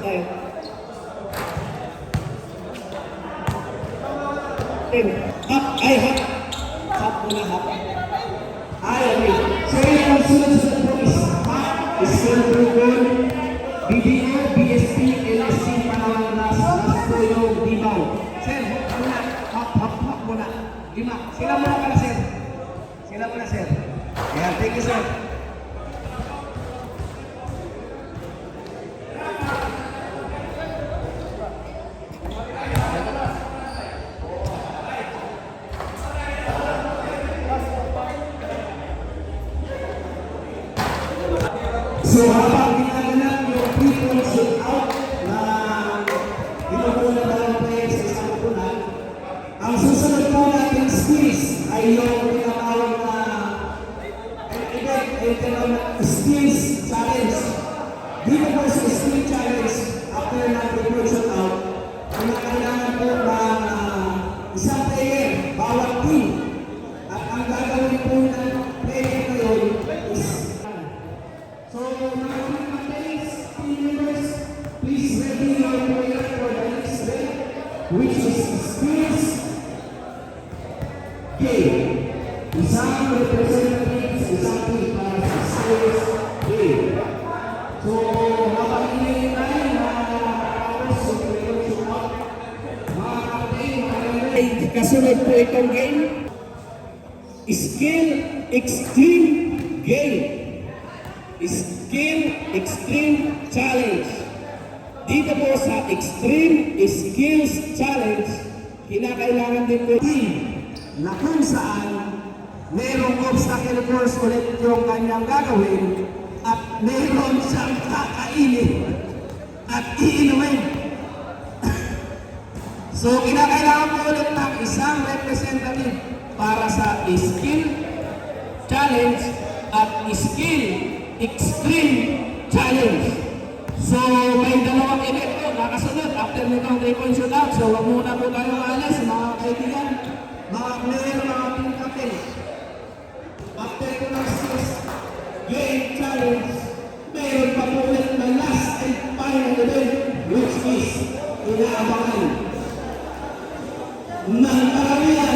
tayo. 10. Hap, ay hap. Hap muna, hap. Ay, okay. So yun ang sunod-sunod po is hap, School Program, BDO, BSP, LSC, Panawalas, Nastoyo, Dibaw. Sir, hap muna. Hap muna. 5. Sila muna pala, sir. Sila muna, sir. Ayan, thank you, sir. So habang ginaganap yung people shoot out na inuuna dalawang players sa isang kupunan, ang susunod po natin skills ay yung tinatawag na skills challenge. Dito po sa skill challenge, after ng people shoot out, kailangan po ng isang player, bawat team. At ang gagawin po ng player na yun is so, mga players, team members, please ready your player for the next game, which is skills game. Isang representative sa isang team para sa skills game. So, habang hinihintay na tapos yung player shoot-out, mga kapatid, mga kasunod po itong game, Skill Extreme Game. Skill Extreme Challenge. Dito po sa Extreme Skills Challenge, kinakailangan din po team na kung saan merong obstacle course ulit yung kanyang gagawin at meron siyang kakainin at iinumin. So, kinakailangan po ulit ng isang representative para sa Skill Challenge at Skill Extreme Challenge. So, may dalawang event po nakasunod after nitong 3-point shootout. So, wag muna po tayo maalas, mga kaibigan, mga player, mga team captain. After ko ng game challenge, meron pa po ulit na last and final event, which is inaabangan ng karamihan